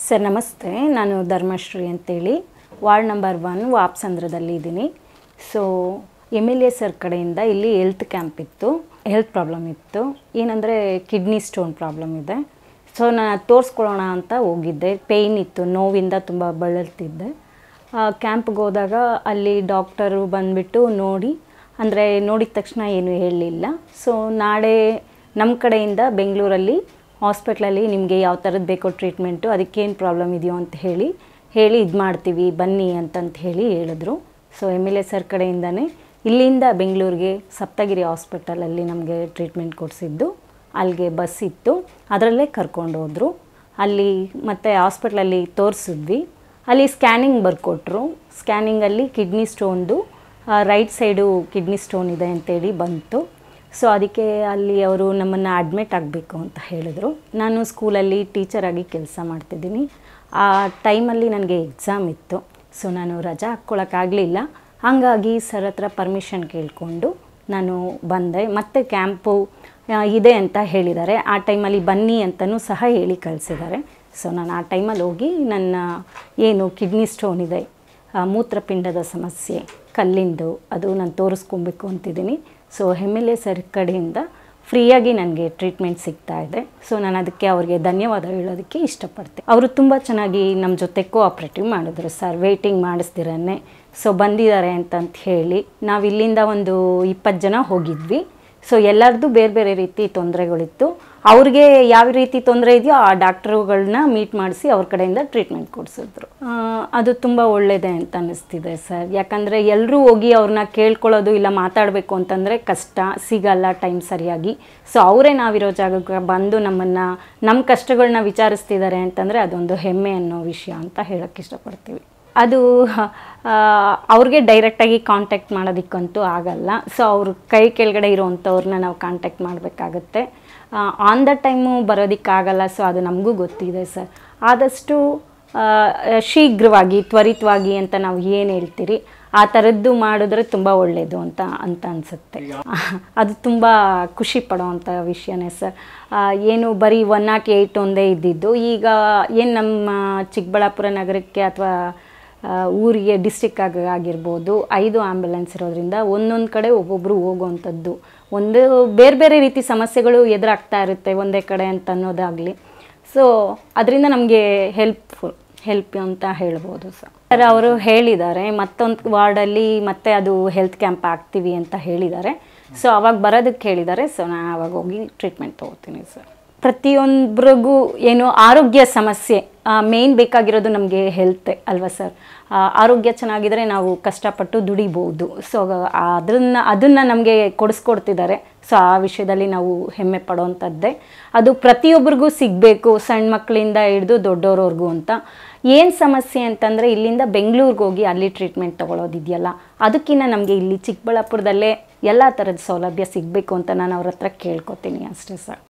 Sir ನಮಸ್ತೆ, ನಾನು ಧರ್ಮಶ್ರೀ ಅಂತೇಳಿ ವಾರ್ಡ್ ನಂಬರ್ 1 ವಾಪ್ಸಂದ್ರದಲ್ಲಿ ಇದ್ದೀನಿ. ಸೊ MLA ಸರ್ ಕಡೆಯಿಂದ ಇಲ್ಲಿ ಹೆಲ್ತ್ ಕ್ಯಾಂಪ್ ಇತ್ತು, ಹೆಲ್ತ್ ಪ್ರಾಬ್ಲಮ್ ಇತ್ತು. ಏನಂದರೆ ಕಿಡ್ನಿ ಸ್ಟೋನ್ ಪ್ರಾಬ್ಲಮ್ ಇದೆ. ಸೊ ನಾನು ತೋರಿಸ್ಕೊಳ್ಳೋಣ ಅಂತ ಹೋಗಿದ್ದೆ. ಪೇಯ್ನ್ ಇತ್ತು, ನೋವಿಂದ ತುಂಬ ಬಳಲ್ತಿದ್ದೆ. ಕ್ಯಾಂಪ್ಗೆ ಹೋದಾಗ ಅಲ್ಲಿ ಡಾಕ್ಟರು ಬಂದುಬಿಟ್ಟು ನೋಡಿದ ತಕ್ಷಣ ಏನು ಹೇಳಲಿಲ್ಲ. ಸೊ ನಾಳೆ ನಮ್ಮ ಕಡೆಯಿಂದ ಬೆಂಗಳೂರಲ್ಲಿ ಹಾಸ್ಪಿಟ್ಲಲ್ಲಿ ನಿಮಗೆ ಯಾವ ಥರದ್ದು ಬೇಕೋ ಟ್ರೀಟ್ಮೆಂಟು, ಅದಕ್ಕೇನು ಪ್ರಾಬ್ಲಮ್ ಇದೆಯೋ ಅಂತ ಹೇಳಿ ಇದು ಮಾಡ್ತೀವಿ ಬನ್ನಿ ಅಂತಂತ ಹೇಳಿದ್ರು. ಸೊ MLA ಸರ್ ಕಡೆಯಿಂದನೇ ಇಲ್ಲಿಂದ ಬೆಂಗಳೂರಿಗೆ ಸಪ್ತಗಿರಿ ಹಾಸ್ಪಿಟಲಲ್ಲಿ ನಮಗೆ ಟ್ರೀಟ್ಮೆಂಟ್ ಕೊಡಿಸಿದ್ದು. ಅಲ್ಲಿಗೆ ಬಸ್ ಇತ್ತು, ಅದರಲ್ಲೇ ಕರ್ಕೊಂಡು ಹೋದರು. ಅಲ್ಲಿ ಮತ್ತು ಹಾಸ್ಪಿಟ್ಲಲ್ಲಿ ತೋರಿಸಿದ್ವಿ. ಅಲ್ಲಿ ಸ್ಕ್ಯಾನಿಂಗ್ ಬರ್ಕೊಟ್ರು. ಸ್ಕ್ಯಾನಿಂಗಲ್ಲಿ ಕಿಡ್ನಿ ಸ್ಟೋನ್ದು ರೈಟ್ ಸೈಡು ಕಿಡ್ನಿ ಸ್ಟೋನ್ ಇದೆ ಅಂತೇಳಿ ಬಂತು. ಸೊ ಅದಕ್ಕೆ ಅಲ್ಲಿ ಅವರು ನಮ್ಮನ್ನು ಅಡ್ಮಿಟ್ ಆಗಬೇಕು ಅಂತ ಹೇಳಿದ್ರು. ನಾನು ಸ್ಕೂಲಲ್ಲಿ ಟೀಚರಾಗಿ ಕೆಲಸ ಮಾಡ್ತಿದ್ದೀನಿ. ಆ ಟೈಮಲ್ಲಿ ನನಗೆ ಎಕ್ಸಾಮ್ ಇತ್ತು. ಸೊ ನಾನು ರಜಾ ಹಾಕ್ಕೊಳ್ಳೋಕ್ಕಾಗಲಿಲ್ಲ. ಹಾಗಾಗಿ ಸರ್ ಹತ್ರ ಪರ್ಮಿಷನ್ ಕೇಳಿಕೊಂಡು ನಾನು ಬಂದೆ. ಮತ್ತು ಕ್ಯಾಂಪು ಇದೆ ಅಂತ ಹೇಳಿದ್ದಾರೆ. ಆ ಟೈಮಲ್ಲಿ ಬನ್ನಿ ಅಂತಲೂ ಸಹ ಹೇಳಿ ಕಳಿಸಿದ್ದಾರೆ. ಸೊ ನಾನು ಆ ಟೈಮಲ್ಲಿ ಹೋಗಿ ನನ್ನ ಏನು ಕಿಡ್ನಿ ಸ್ಟೋನ್ ಇದೆ, ಮೂತ್ರಪಿಂಡದ ಸಮಸ್ಯೆ, ಕಲ್ಲಿಂದು, ಅದು ನಾನು ತೋರಿಸ್ಕೊಬೇಕು ಅಂತಿದ್ದೀನಿ. ಸೊ MLA ಸರ್ ಕಡೆಯಿಂದ ಫ್ರೀಯಾಗಿ ನನಗೆ ಟ್ರೀಟ್ಮೆಂಟ್ ಸಿಗ್ತಾ ಇದೆ. ಸೊ ನಾನು ಅದಕ್ಕೆ ಅವ್ರಿಗೆ ಧನ್ಯವಾದ ಹೇಳೋದಕ್ಕೆ ಇಷ್ಟಪಡ್ತೆ. ಅವರು ತುಂಬ ಚೆನ್ನಾಗಿ ನಮ್ಮ ಜೊತೆ ಕೋಆಪ್ರೇಟಿವ್ ಮಾಡಿದ್ರು ಸರ್, ವೆಯ್ಟಿಂಗ್ ಮಾಡಿಸ್ದಿರನ್ನೇ. ಸೊ ಬಂದಿದ್ದಾರೆ ಅಂತಂತ ಹೇಳಿ ನಾವು ಇಲ್ಲಿಂದ ಒಂದು 20 ಜನ ಹೋಗಿದ್ವಿ. ಸೊ ಎಲ್ಲರದ್ದು ಬೇರೆ ಬೇರೆ ರೀತಿ ತೊಂದರೆಗಳಿತ್ತು. ಅವ್ರಿಗೆ ಯಾವ ರೀತಿ ತೊಂದರೆ ಇದೆಯೋ ಆ ಡಾಕ್ಟ್ರುಗಳನ್ನ ಮೀಟ್ ಮಾಡಿಸಿ ಅವ್ರ ಕಡೆಯಿಂದ ಟ್ರೀಟ್ಮೆಂಟ್ ಕೊಡಿಸಿದ್ರು. ಅದು ತುಂಬ ಒಳ್ಳೆಯದೇ ಅಂತ ಅನ್ನಿಸ್ತಿದೆ ಸರ್. ಯಾಕಂದರೆ ಎಲ್ಲರೂ ಹೋಗಿ ಅವ್ರನ್ನ ಕೇಳ್ಕೊಳ್ಳೋದು ಇಲ್ಲ ಮಾತಾಡಬೇಕು ಅಂತಂದರೆ ಕಷ್ಟ, ಸಿಗಲ್ಲ ಟೈಮ್ ಸರಿಯಾಗಿ. ಸೊ ಅವರೇ ನಾವಿರೋ ಜಾಗಕ್ಕೆ ಬಂದು ನಮ್ಮ ಕಷ್ಟಗಳನ್ನ ವಿಚಾರಿಸ್ತಿದ್ದಾರೆ ಅಂತಂದರೆ ಅದೊಂದು ಹೆಮ್ಮೆ ಅನ್ನೋ ವಿಷಯ ಅಂತ ಹೇಳೋಕ್ಕೆ ಇಷ್ಟಪಡ್ತೀವಿ. ಅದು ಅವ್ರಿಗೆ ಡೈರೆಕ್ಟಾಗಿ ಕಾಂಟ್ಯಾಕ್ಟ್ ಮಾಡೋದಕ್ಕಂತೂ ಆಗಲ್ಲ. ಸೊ ಅವ್ರ ಕೈ ಕೆಳಗಡೆ ಇರೋವಂಥವ್ರನ್ನ ನಾವು ಕಾಂಟ್ಯಾಕ್ಟ್ ಮಾಡಬೇಕಾಗತ್ತೆ. ಆನ್ ದ ಟೈಮು ಬರೋದಕ್ಕಾಗಲ್ಲ. ಸೊ ಅದು ನಮಗೂ ಗೊತ್ತಿದೆ ಸರ್. ಆದಷ್ಟು ಶೀಘ್ರವಾಗಿ, ತ್ವರಿತವಾಗಿ ಅಂತ ನಾವು ಏನು ಹೇಳ್ತೀರಿ ಆ ಥರದ್ದು ಮಾಡಿದ್ರೆ ತುಂಬ ಒಳ್ಳೆಯದು ಅಂತ ಅನಿಸುತ್ತೆ. ಅದು ತುಂಬ ಖುಷಿ ಪಡೋವಂಥ ವಿಷಯನೇ ಸರ್. ಏನು ಬರೀ 108 ಒಂದೇ ಇದ್ದಿದ್ದು, ಈಗ ಏನು ನಮ್ಮ ಚಿಕ್ಕಬಳ್ಳಾಪುರ ನಗರಕ್ಕೆ ಅಥವಾ ಊರಿಗೆ ಡಿಸ್ಟಿಕ್ ಆಗಿರ್ಬೋದು 5 ಆ್ಯಂಬುಲೆನ್ಸ್ ಇರೋದ್ರಿಂದ ಒಂದೊಂದು ಕಡೆ ಒಬ್ಬೊಬ್ಬರು ಹೋಗುವಂಥದ್ದು, ಒಂದು ಬೇರೆ ಬೇರೆ ರೀತಿ ಸಮಸ್ಯೆಗಳು ಎದುರಾಗ್ತಾ ಇರುತ್ತೆ ಒಂದೇ ಕಡೆ ಅಂತ ಅನ್ನೋದಾಗಲಿ. ಸೊ ಅದರಿಂದ ನಮಗೆ ಹೆಲ್ಪ್ ಅಂತ ಹೇಳ್ಬೋದು ಸರ್. ಅವರು ಹೇಳಿದ್ದಾರೆ ಮತ್ತೊಂದು ವಾರ್ಡಲ್ಲಿ ಮತ್ತೆ ಅದು ಹೆಲ್ತ್ ಕ್ಯಾಂಪ್ ಆಗ್ತೀವಿ ಅಂತ ಹೇಳಿದ್ದಾರೆ. ಸೊ ಅವಾಗ ಬರೋದಕ್ಕೆ ಹೇಳಿದ್ದಾರೆ. ಸೊ ನಾನು ಅವಾಗ ಹೋಗಿ ಟ್ರೀಟ್ಮೆಂಟ್ ತೊಗೋತೀನಿ ಸರ್. ಪ್ರತಿಯೊಬ್ಬರಿಗೂ ಏನು ಆರೋಗ್ಯ ಸಮಸ್ಯೆ ಮೇನ್ ಬೇಕಾಗಿರೋದು ನಮಗೆ ಹೆಲ್ತ್ ಅಲ್ವಾ ಸರ್. ಆರೋಗ್ಯ ಚೆನ್ನಾಗಿದ್ದರೆ ನಾವು ಕಷ್ಟಪಟ್ಟು ದುಡಿಬೋದು. ಸೊ ಅದನ್ನು ನಮಗೆ ಕೊಡಿಸ್ಕೊಡ್ತಿದ್ದಾರೆ. ಸೊ ಆ ವಿಷಯದಲ್ಲಿ ನಾವು ಹೆಮ್ಮೆ ಪಡೋವಂಥದ್ದೇ. ಅದು ಪ್ರತಿಯೊಬ್ಬರಿಗೂ ಸಿಗಬೇಕು, ಸಣ್ಣ ಮಕ್ಕಳಿಂದ ಹಿಡಿದು ದೊಡ್ಡವ್ರವ್ರಿಗೂ ಅಂತ. ಏನು ಸಮಸ್ಯೆ ಅಂತಂದರೆ ಇಲ್ಲಿಂದ ಬೆಂಗಳೂರಿಗೆ ಹೋಗಿ ಅಲ್ಲಿ ಟ್ರೀಟ್ಮೆಂಟ್ ತೊಗೊಳೋದಿದೆಯಲ್ಲ, ಅದಕ್ಕಿಂತ ನಮಗೆ ಇಲ್ಲಿ ಚಿಕ್ಕಬಳ್ಳಾಪುರದಲ್ಲೇ ಎಲ್ಲ ಥರದ ಸೌಲಭ್ಯ ಸಿಗಬೇಕು ಅಂತ ನಾನು ಅವ್ರ ಹತ್ರ ಕೇಳ್ಕೊತೀನಿ ಅಷ್ಟೇ ಸರ್.